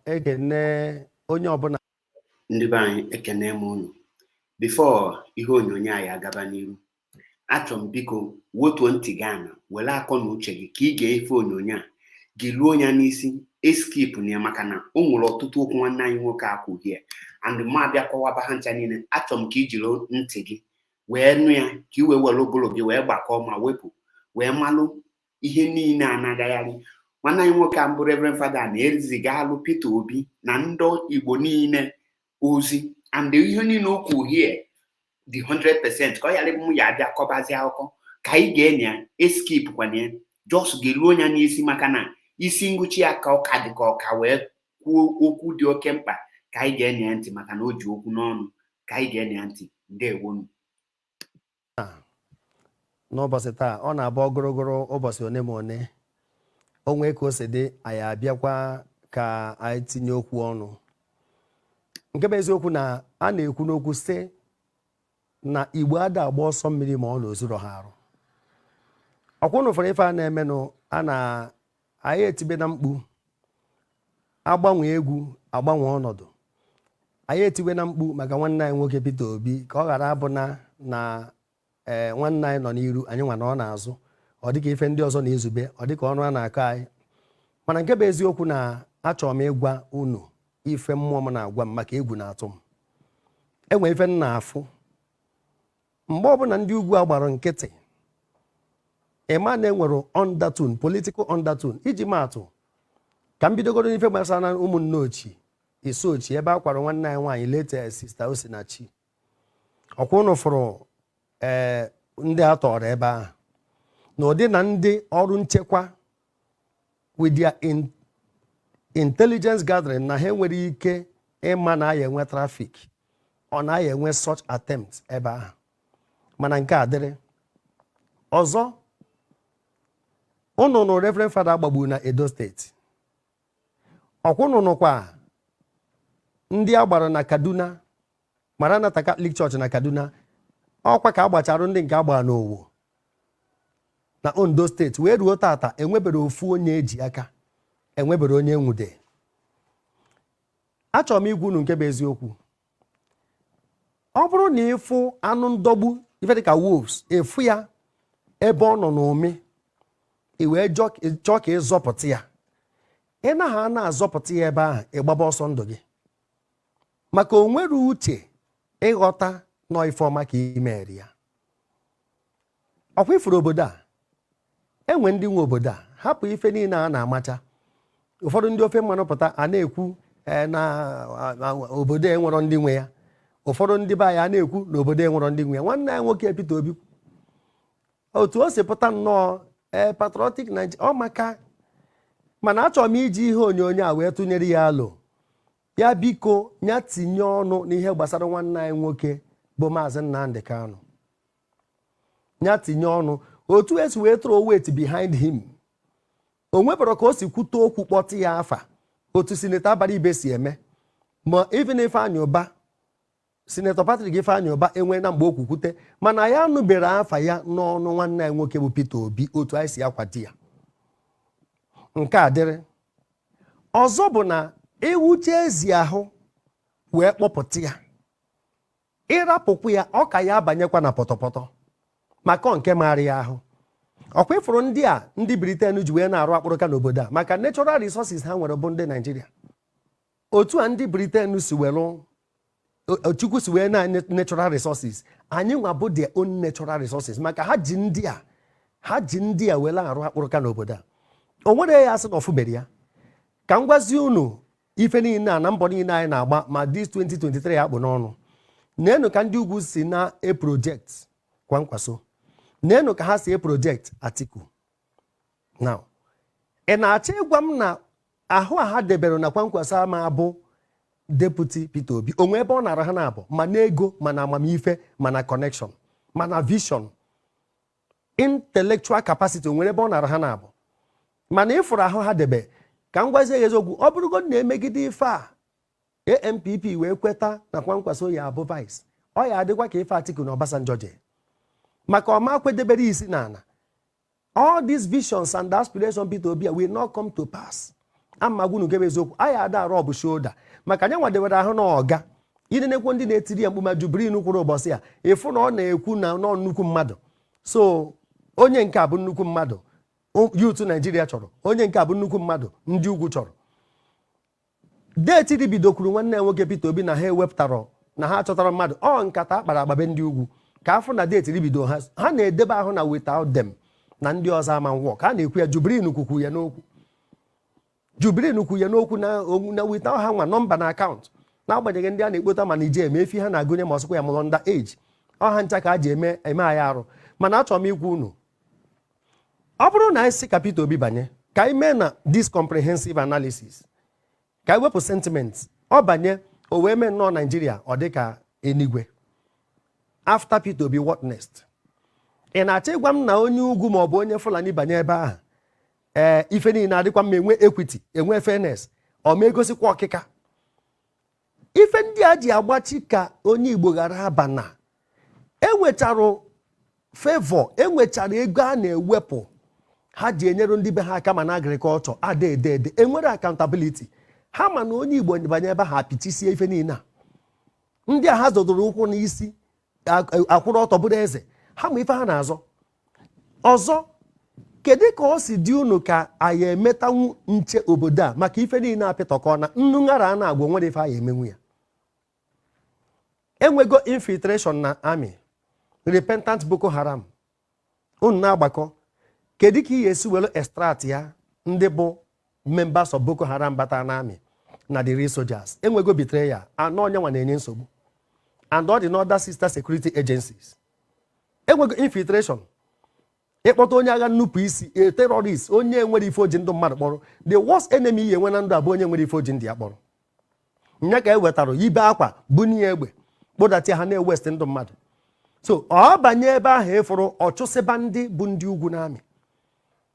ekene onye ọbụla ndị be anyị ekene m unu. Before ihe onyonyo anyị agaba n'iru, achọrọ m biko wotuo ntị gị ana were akọ na uche gị ka ị ga-efe onyonyo a gị luo ya n'isi eskip na ya, maka na o nwere ọtụtụ okwu nwanne anyị nwoke akwụghị ya and ma abịa kọwaba ha ncha niile. Achọrọ m ka i jiri ntị gị wee nụ ya ka i wee were ụbụrụ gị wee gbakọọ ma wepụ wee malụ ihe niile a na-agagharị. Nwanne anyị nwoke a mbụ Reverend Fada na-eziga alụ Peter Obi na ndị Igbo niile ozi and ihe niile o kwuo here the 100% ka ọ yara m ya abịa kọbazi akụkọ ka anyị ga-enye ya eskip kwana ya jos ga-eruo ya n'isi, maka na isi ngụchi ya ka ọka dị ka ọka wee kwuo okwu dị oke mkpa ka anyị ga-enye ya ntị, maka na o ji okwu n'ọnụ ka anyị ga-enye ya ntị. Ndewonu. n'ụbọchị taa ọ na-abụ ogorogoro ụbọchị one ma one onwe ka o si dị anyị abịakwa ka anyị tinye okwu ọnụ. Nke bụ eziokwu na a na-ekwu n'okwu sị na Igbo ada agba ọsọ mmiri ma ọ na ozuro ha arụ. Ọkwụ na ụfọdụ ife a na-emenụ anyị etibe na mkpu agbanwe egwu agbanwe ọnọdụ. Anyị etiwe na mkpu maka nwanne anyị nwoke Peter Obi ka ọ ghara abụ na nwanne anyị nọ n'iru anyị nwa na ọ n'azụ, ọ dịka ife ndị ọzọ na-ezube, ọ dịka ọnụ a na-akọ anyị. Mana nke bụ eziokwu na achọrọ m ịgwa unu ife mmụọ m na-agwa m maka egwu na-atụ m. Enwe ife m na-afụ mgbe ọbụla ndị ugwu a gbara nkịtị, ịma na enwere undertone, political undertone. Iji maatụ ka m bidogoro n'ife gbasara na ụmụnne ochie isi ochie ebe a kwara nwanne anyị nwaanyị leta Sista Osinachi. Ọkwa unu fụrụ ndị a tọrọ ebe ahụ na ụdị na ndị ọrụ nchekwa with their intelligence gathering na ha nwere ike ịma na ya enwe trafik ọ na ya enwe such attempt ebe ahụ. Mana nke a dịrị ọzọ, unu nụ Reverend Fada gbagburu na Edo steeti. Ọkwụnụ nụkwa ndị a gbara na Kaduna, Maranatha Catholic Church na Kaduna. Ọkwa ka agbacharụ ndị nke agbara n'Owo na Ondo steeti wee ruo tata enwebere ofu onye eji aka, enwebere onye nwude. Achọrọ m igwu unu nke bụ eziokwu. Ọ bụrụ na ịfụ anụ ndọgbu ife dịka wolves efu ya ebe ọ nọ n'ụmị, i wee chọọ ka ịzọpụta ya, ị naghị a na-azọpụta ya ebe ahụ ịgbaba ọsọ ndụ gị, maka o nwere uche ịghọta nọ ife ọma ka imeri ya. Ọkwa ifuru obodo a enwe ndị nwe obodo a hapụ ife niile a na-amacha. Ụfọdụ ndị ofe mmanụ pụta a na-ekwu na obodo enwero ndị nwe ya. Ụfọdụ ndị be anyị a na-ekwu na obodo enwero ndị nwe ya. Nwanne anyị nwoke Peter Obi otu o si pụta nnọọ patriotic Nigeria ọ maka, mana achọrọ m iji ihe onyonyo a wee tụnyere ya alụ ya biko ya tinye ọnụ n'ihe gbasara nwanne anyị nwoke bụ Maazị Nnamdi Kanu. Ya tinye ọnụ otu esi wee throw weight behind him. O nwebara ka o si kwute okwu kpọtụ ya afa otu Sinetọ Abara Ibe si eme, ma even Ifeanyi Ụba, Sinetọ Patrick Ifeanyi Ụba enwe na mgbe okwu kwute, mana ya nụbere afa ya n'ọnụ nwanne anyị nwoke bụ Peter Obi otu anyị si akwado ya. Nke a dịrị ọzọ bụ na ewuche ezi ahụ wee kpọpụta ya, ịrapụkwu ya ọ ka ya abanyekwa na pọtọpọtọ maka nke maara ya ahụ. Ọkwa ifuru ndị a ndị Britain ji wee na-arụ akpụrụka n'obodo a maka natural resources ha nwere bụ ndị Nigeria. Otu a ndị Britain si were Chukwu si wee na natural resources, anyị nwa bụ their own natural resources maka ha ji ndị a were arụ akpụrụka n'obodo a. O nwere ya asị na ọfụbere ya. Ka m gwazie unu ife niile a na mbọ niile anyị na-agba ma this 2023 akpụ n'ọnụ. Nenu ka ndị ugwu si na project Kwankwaso, nenu ka ha si project Atiku. Now ị na-achọ ịgwa m na ahụ a ha debere na Kwankwaso ama abụ Deputy Peter Obi onwe ebe ọ nara ha na-abụ ma na ego ma na amamife ma na connection ma na vision intellectual capacity onwere ebe ọ nara ha na-abụ. Mana ịfụrụ ahụ ha debe ka m gwazie eziokwu, ọ bụrụgo na-emegide ife a ANPP wee kweta na Kwankwaso ya abụ vice, ọ ya adịkwa ka ife Atiku na Obasanjo je, maka ọma kwedebere isi n'ala. All these visions and aspirations Peter Obi will not come to pass amagwu nke bụ eziokwu anyị ada arụ ọbụ shoulder maka anya nwadewere ahụ na ọga ịnenekwu ndị na-etiri ya mkpu ma Jubrin kwuru ụbọchị ya ịfụ na ọ na-ekwu na nọ nnukwu mmadụ so onye nke a bụ nnukwu mmadụ youth Nigeria chọrọ onye nke a bụ nnukwu mmadụ ndị ugwu chọrọ deeti ribido kwuru nwanne nwoke Peter Obi na ha ewepụtara na ha chọtara mmadụ nkata akpara agbabe ndị ugwu ka afọ na deeti ribido ha na-edebe ahụ na without them na ndị ọzọ ama nwụọ ka a na-ekwu ya Jubrin kwukwu ya n'okwu Jubrin kwu ya n'okwu na without ha nwa nọmba na akaụntụ n'agbanyeghị ndị a na-ekpota ma na ije eme efi ha na-agụnye ma ọsọkwa ya mụrụ under age ọha ncha ka a ji eme anyị arụ mana achọrọ m ikwu unu ọ bụrụ na anyị si ka Peter Obi banye ka anyị mee na this comprehensive analysis ka anyị wepụ sentiment ọ banye o wee mee nnọọ Naijiria ọ dị ka enigwe after Peter Obi what next ị na-achọ ịgwa m na onye ugwu ma ọ bụ onye Fulani banye ebe ahụ ife niile adịkwa mma enwe equity enwe fairness ọ ma egosikwa ọkịka ife ndị a ji agbachi ka onye Igbo ghara aba na enwechara favor enwechara ego a na-ewepụ ha ji enyere ndị be ha aka ma na agrikọlchọ ada ede enwere accountability ha ma na onye Igbo banye ebe ha apịchisie ife niile a ndị a ha zọdoro ụkwụ n'isi akwụrụ ọtọ bụrụ eze ha ma ife ha na-azọ ọzọ kedu ka ọ si dị unu ka anyị emetanwu nche obodo a maka ife niile apịtọkọ na nnu ṅara a na-agwa nwere ife anyị emenwu ya enwego infiltration na army repentant Boko Haram unu na-agbakọ kedu ka ị esi were extract ya ndị bụ members of Boko Haram bata na army na the real soldiers enwego betrayal anọ onye nwa na-enye nsogbu and all the other sister security agencies enwego infiltration ịkpọta onye agha nnupụ isi a terrorist onye nwere ife oji ndụ mmadụ kpọrọ the worst enemy ihe enwe na ndụ abụ onye nwere ife oji ndị ya kpọrọ nya ka e wetara ibe akwa bunye egbe kpụdatia ha na-ewest ndụ mmadụ so ọ banye ebe ahụ ịfụrụ ọchụsịba ndị bụ ndị ugwu n'amị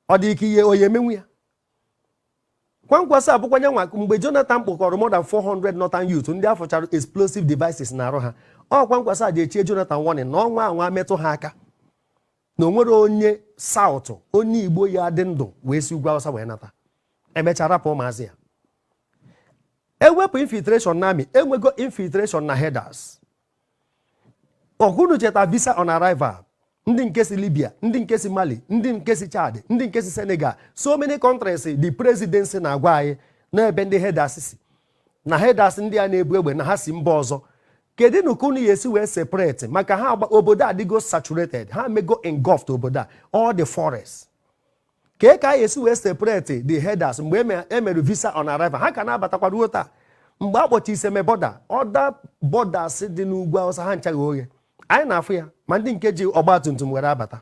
ọ dị ike ihe onye emenwu ya kwankwasị abụkwanye nwa mgbe Jonathan kpọkọrọ more than 400 northern youth ndị afọchara explosive devices na arụ ha kwankwasị a ji echie Jonathan warning na ọnwa anwa metụ ha aka na onwere onye South onye Igbo ya dị ndụ wee si ugwu Awụsa wee nata emechara rapụ ụmụazị ya ewepụ infiltration na amị enwego infiltration na headers ọgụnụ cheta visa on arrival ndị nke si Libya ndị nke si Mali ndị nke si Chad ndị nke si Senegal so many countries the presidency na-agwa anyị n'ebe ndị headers si na headers ndị a na-ebu egbe na ha si mba ọzọ kedu na unu ya esi wee separate maka ha obodo adịgo saturated ha mego engulfed obodo a all the forest ka ka esi wee separate the headers mgbe emere visa on arrival ha ka na-abatakwa ruo taa mgbe akpọchi Iseme border other borders dị n'ugwu Awụsa ha nchaghị oghe anyị na-afụ ya ma ndị nke ji ọgbatumtum were abata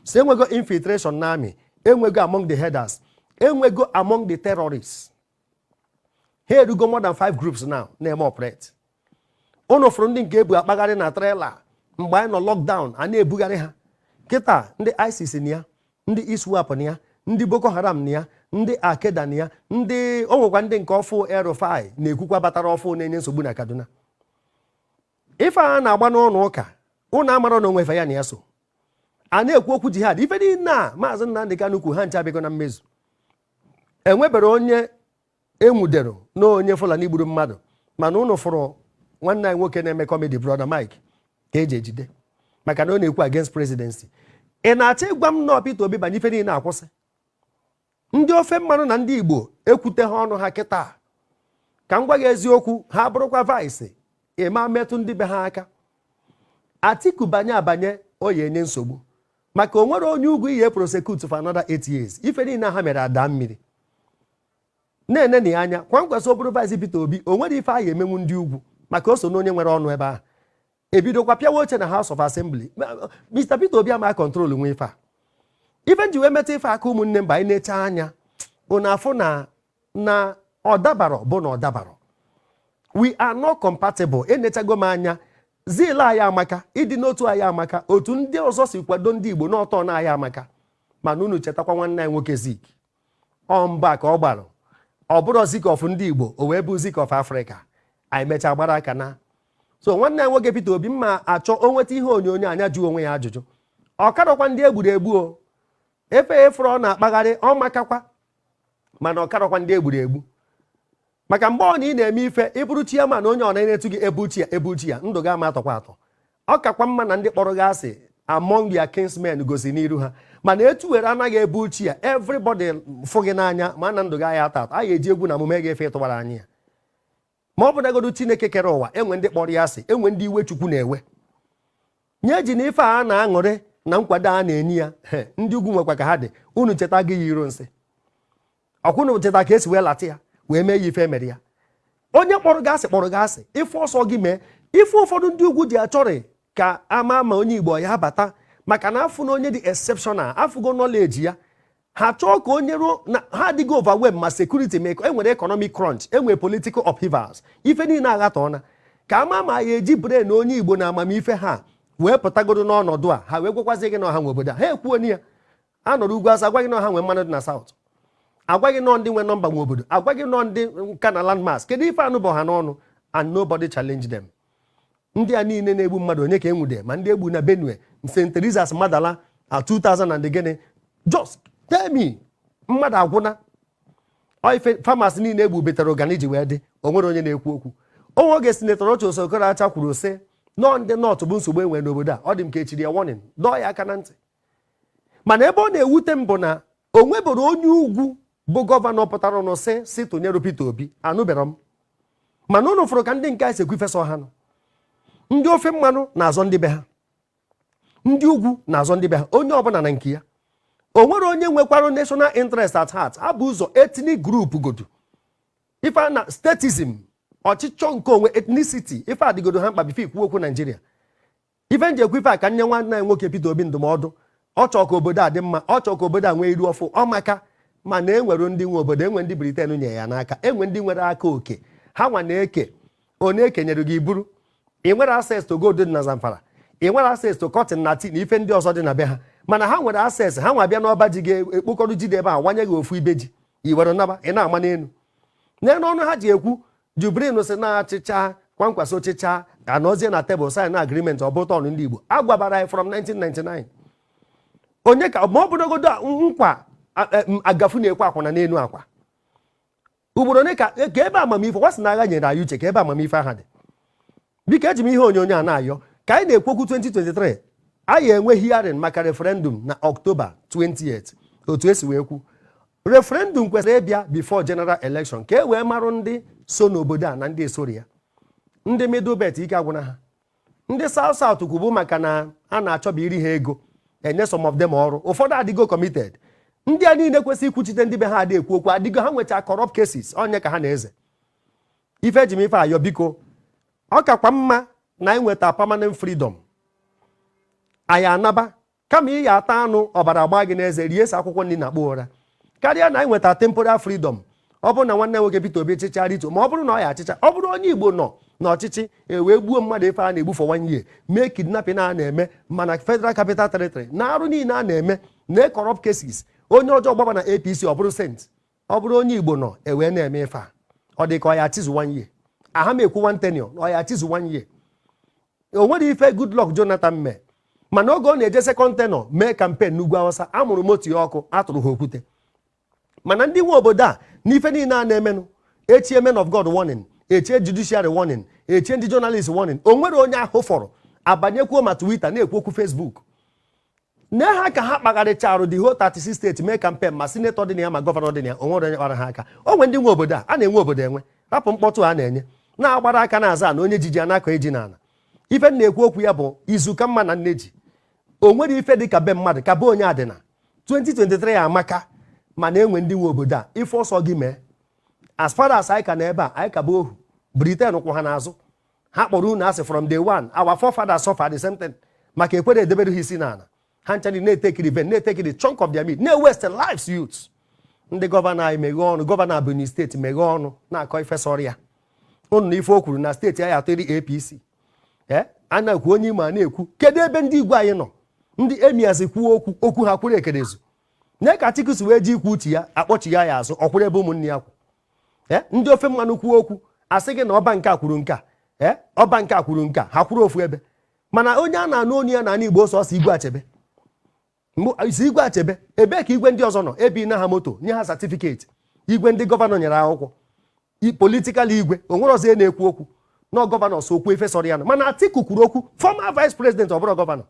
so enwego infiltration na army enwego among the headers enwego among the terrorists ha erugo more than 5 groups now na-eme operate unu fụrụ ndị nke ebu akpagharị na trailer mgbe anyị nọ lockdown a na-ebugharị ha kịta ndị ISIS na ya ndị ISWAP na ya ndị Boko Haram na ya ndị Al-Qaeda na ya ndị o nwekwa ndị nke ọfụ Erufai na-ekwukwa batara ọfụ na-enye nsogbu na Kaduna ife a na-agba n'ụlọ ụka ụnụ amara na onwe ife ya na ya so a na-ekwu okwu jihad ife niile a maazị Nnamdi Kanu kwu ha ncha bịago na mmezu enwebere onye enwudero na onye Fulani gburu mmadụ mana ụnụ fụrụ nwanne anyị nwoke na-eme comedy brother Mike ka eji ejide maka na ọ na-ekwu against presidency ị na-achọ ịgwa m na Peter Obi banye ife niile akwụsị ndị ofe mmanụ na ndị Igbo ekwute ha ọnụ ha kịta ka m gwa gị eziokwu ha bụrụkwa vice ịma metụ ndị be ha aka Atiku banye abanye o ya enye nsogbu maka o nwere onye ugwu ihe prosecute for another 8 years ife niile ha mere ada mmiri na-ene na ya anya kwa nkwesị ọ bụrụ vice Peter Obi o nwere ife a ya emenwu ndị ugwu maka o so na onye nwere ọnụ ebe ahụ ebidokwa pịawa oche na House of Assembly Mr. Peter Obi ama control nwe ife a ife nji wee metụ ife aka ụmụnne mba anyị na-eche anya unu afụ na ọdabara bụ na ọdabara we are not compatible enechago m anya zil anyị amaka ịdị n'otu anyị amaka otu ndị ọzọ si kwado ndị Igbo n'ọtọ na anyị amaka mana unu chetakwa nwanne anyị nwoke Zik ọ mba ka ọ gbara ọ bụrụ Zik of ndị Igbo o wee bụ Zik of Africa anyị mechaa gbara aka na so nwanne anyị nwoke Peter Obi mma achọ o nweta ihe onyonyo anya jụọ onwe ya ajụjụ ọ karọkwa ndị egburu egbu o efe efere ọ na-akpagharị ọ makakwa mana ọ karọkwa ndị egburu egbu maka mgbe ọ na ị na-eme ife ịbụrụ chairman onye ọ na-enetu gị ebuchi ya ndụ ga ama atọkwa atọ ọ kakwa mma na ndị kpọrọ gị asị among their kinsmen gosi n'iru ha mana etu were anaghị ebuchi ya everybody fụ gị n'anya ma na ndụ gị anya atọ atọ a ga-eji egwu na omume ga-efe ịtụbara anyị ya ma ọ bụ nagodu Chineke kere ụwa enwe ndị kpọrọ ya asị enwe ndị iwe Chukwu na-ewe nye ji na ife a na-aṅụrị na nkwado a na-enye ya ndị ugwu nwekwa ka ha dị unu cheta gị ya iro nsị ọkwụnụ cheta ka esi wee lata ya wee mee ya ife mere ya onye kpọrọ gị asị ife ọsọ gị mee ife ụfọdụ ndị ugwu ji achọrị ka ama ma onye Igbo ya bata maka na afụ na onye dị exceptional afụgo knowledge ya ha chọọ ka onye ruo na ha adịghị overwhelm ma security ma enwere economic crunch enwere political upheavals ife niile aghatọọna ka ama ma ya eji brain onye Igbo na amamife ha wee pụtagodo n'ọnọdụ a ha wee gwekwazi gị na ọha nwe obodo ha ekwuo ya anọrọ ugwu asa agwaghị na ọha nwe mmanụ dị na South agwaghị nọ ndị nwe nọmba nwe obodo agwaghị nọ ndị nka na landmass kedu ife anụ bụ ha n'ọnụ and nobody challenge them ndị a niile na-egbu mmadụ onye ka enwude ma ndị egbu na Benue St. Teresa's Madala 2000 and gịnị just tell me mmadụ agwụna ife famasi niile egbu betere ọganiji wee dị onwere onye na-ekwu okwu onwe oge Senator Rochas Okorocha kwuru sị nọ ndị North bụ nsogbu enwere n'obodo a ọ dị m ka echiri ya warning dọọ ya aka na ntị mana ebe ọ na-ewute m bụ na o nweboro onye ugwu bụ gọvanọ pụtara ọnụ si tụnyere Peter Obi anụbere m mana ụnụ fụrụ ka ndị nke a si ekwu ifesa ha nọ ndị ofe mmanụ na-azọ ndị be ha ndị ugwu na-azọ ndị be ha onye ọbụla na nke ya o nwere onye nwekwara national interest at heart abụ ụzọ ethnic group godu ife na statism ọchịchọ nke onwe ethnicity ife adịgodo ha mkpa bife ikwu okwu Naijiria ife nji ekwu ife a ka nye nwanne anyị nwoke Peter Obi ndụmọdụ ọ chọọ ka obodo a dị mma ọ chọọ ka obodo a nwee iru ọfụ ọmaka mana enwere ndị nwe obodo enwe ndị Britain nye ya n'aka enwe ndị nwere aka oke ha nwa na-eke onye ekenyere gị iburu ị nwere access to gold dị na Zamfara ị nwere access to cotton na tea na ife ndị ọzọ dị na be ha mana ha nwere access ha nwa bịa n'ọba ji ga-ekpokọrọ ji dị ebe a wanye gị ofu ibe ji i were naba ị na-ama n'elu ọnụ ha ji ekwu Jubrin si na-achịcha kwankwaso ọchịcha anọzie na tebụl sign agreement ọ bụ ụtọ ọnụ ndị Igbo agwabara anyị from 1999 onye ka ma ọ bụrụgodo nkwa agafu na-ekwe akwụna n'elu akwa ugboro ole ka ebe amamife wasị na agha nyere anyị uche ka ebe amamife aha dị biko eji m ihe onyonyo a na-ayọ ka anyị na-ekwokwu 2023 anyị enwe hearing maka referendum na October 28 otu esi wee kwu referendum kwesịrị ịbịa before general election ka e wee marụ ndị so n'obodo a na ndị esori ya ndị middle belt ike agwụna ha ndị South South kwubu maka na a na-achọba iri ha ego enye some of them ọrụ ụfọdụ adịgo committed ndị a niile kwesịrị ikwuchite ndị be ha adị ekwu okwu adịgo ha nwecha corrupt cases onye ka ha na-eze ife eji m ife ayọ biko ọ kakwa mma na anyị nweta permanent freedom anyị anaba kama ị ya ata anụ ọbara gbaa gị n'eze rie ese akwụkwọ nri na akpụ ụra karịa na anyị nweta temporal freedom ọ bụrụ na nwanne nwoke Peter Obi chịcha rito ma ọ bụrụ na ọ ya achịcha ọ bụrụ onye Igbo nọ n'ọchịchị ewee gbuo mmadụ ife a na-egbu for 1 year mee kidnapping a na-eme mana Federal Capital Territory na arụ niile a na-eme na corrupt cases onye ọjọọ gbaba na APC ọ bụrụ sent ọ bụrụ onye Igbo nọ ewee na-eme ife a ọ dị ka ọ ya chizu 1 year aha m ekwu 1 tenure ọ ya chizu 1 year o nwere ife Goodluck Jonathan mee mana oge ọ na-eje second tenure mee campaign n'ugwu Awụsa amụrụ moto ya ọkụ atụrụ ha okwute mana ndị nwe obodo a n'ife niile a na-emenụ echie men of God warning echie judiciary warning echie ndị journalist warning o nwere onye ahụ fọrọ abanyekwuo ma Twitter na-ekwu okwu Facebook na ha ka ha kpagharịcharụ the whole 36 steeti mee campaign ma senator dị na ya ma gọvanọ dị na ya o nwere onye kpara ha aka o nwere ndị nwe obodo a na-enwe obodo enwe rapụ mkpọtụ a na-enye na-agbara aka na-aza na onye jiji anakọ eji n'ala ife na-ekwu okwu ya bụ izu ka mma na nne ji o nwere ife dị ka be mmadụ ka be onye adịna 2023 amaka mana enwe ndị nwe obodo a ife ọsọ gị mee as far as anyị ka na ebe a anyị ka bụ ohu Britain kwụ ha n'azụ ha kpọrọ unu asị from day one our forefathers suffered the same thing maka ekwere edebere ha isi n'ala ha nchani na-etekiri ven na-etekiri chunk of their meat na-ewest lives youths ndị gọvanọ anyị meghee ọnụ gọvanọ Ebonyi steeti meghee ọnụ na-akọ ife sọrọ ya unu na ife o kwuru na steeti anyị atọri APC a na-ekwu onye Imo a na-ekwu kedu ebe ndị igwe anyị nọ ndị emias kwuo okwu ha kwuru ekerezu nye ka Atiku wee ji ikwu uche ya akpọchi ya azụ ọkwụrụ ebe ụmụnne ya kwụ ndị ofe mmanụ kwuo okwu asị gị na ọba nke a kwuru nka ọba nke a kwuru nka ha kwuru ofu ebe mana onye a na-anụ onu ya na ana Igbo sọsọ Igwe Achebe isi Igwe Achebe ebe ka igwe ndị ọzọ nọ ebi na ha moto nye ha certificate igwe ndị gọvanọ nyere akwụkwọ politikal igwe o nwere ọzọ na-ekwu okwu na gọvanọ so okwu efe sọrọ ya nọ mana Atiku kwuru okwu former vice president ọ bụrụ gọvanọ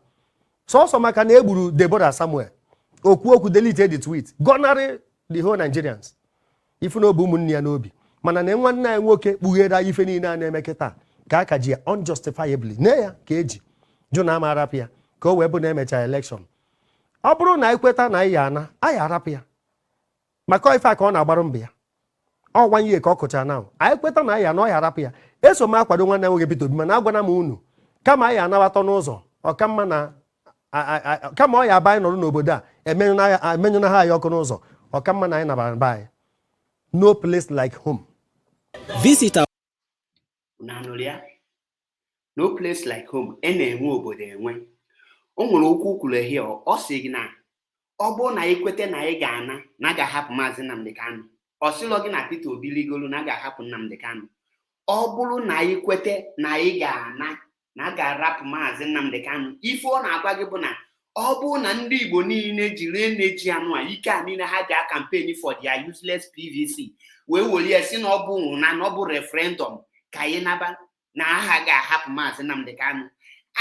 sọsọ maka na egburu Deborah Samuel okwu delete the tweet gọnarị the whole Nigerians ife na obi ụmụnne ya n'obi mana na nwanne anyị nwoke kpughere ife niile a na-eme kịta ka aka ji ya unjustifiably ne ya ka eji jụ na ama arapụ ya ka o wee bụ na emecha election ọ bụrụ na anyị kweta na anyị ana anyị arapụ ya maka ife a ka ọ na-agbarụ mbụ ya ọ nwanye ka ọ kụcha na anyị kweta na anyị ana ọ ya arapụ ya eso m akwado nwanne nwoke Peter Obi mana agwana m unu kama anyị anabata n'ụzọ ọkamma na kama ọ ya aba anyị nọrọ n'obodo a emenyụna ha anyị ọkụ n'ụzọ ọkamma na anyị nabara be anyị no place like home. Visitor. No place like home. Na-enwe obodo enwe. O nwere okwu kwuru ehi ọ sị gị na ọ bụrụ na anyị kwete na anyị ga-ana na a ga-ahapụ Maazị Nnamdi Kanu. Ọ sịlọ gị na Peter Obi ligolu na a ga-ahapụ Nnamdi Kanu. Ọ bụrụ na anyị kwete na anyị ga-ana na a ga-arapụ Maazị Nnamdi Kanu. Ife ọ na-agwa gị bụ na ọ bụrụ na ndị Igbo niile jiri eneji anụ a ike a niile ha ji campaign for their useless PVC wee were si na ọ bụ na ọ bụ referendum ka anyị naba na aha ga-ahapụ Maazị Nnamdi Kanu.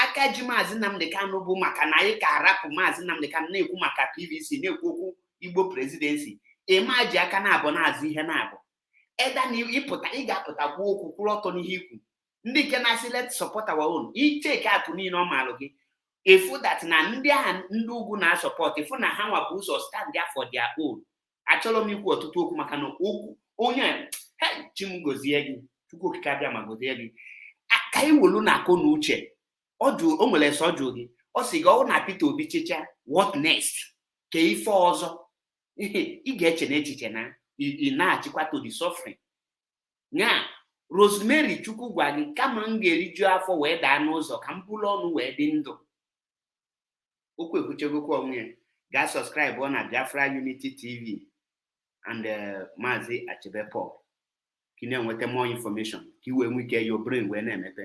Aka ji Maazị Nnamdi Kanu bụ maka na anyị ka arapụ Maazị Nnamdi Kanu na-ekwu maka PVC na-ekwu okwu Igbo presidency ịma ji aka na-abụ na-azụ ihe na-abụ eda na ịpụta ị ga-apụta kwuo okwu kwụrụ ọtọ n'ihe ikwu ndị nke na-asị let's support our own icheke atụ niile ọ maalụ gị efu that na ndị agha ndị ugwu na-asọpọt efu na ha nwapụ ụzọ stand there for their own. Achọrọ m ikwu ọtụtụ okwu maka na okwu onye chi m gozie gị Chukwu okike abịa ma gozie gị ka ị welu na akọ na uche o nwere ese ọjụ gị ọ sị gị ọ na Peter Obi chicha what next ka ife ọzọ ị ga-eche n'echiche na ị na-achịkwa to the suffering nya Rosemary Chukwu gwa gị kama m ga-eriju afọ wee daa n'ụzọ ka m bụrụ ọnụ wee dị ndụ. Okwu ekwuchegokwu onwe ya gaa subscribe na Biafra Unity TV and Maazị Achebe Paul ka ị na-enweta more information ka i wee nwee ike your brain wee na-emepe.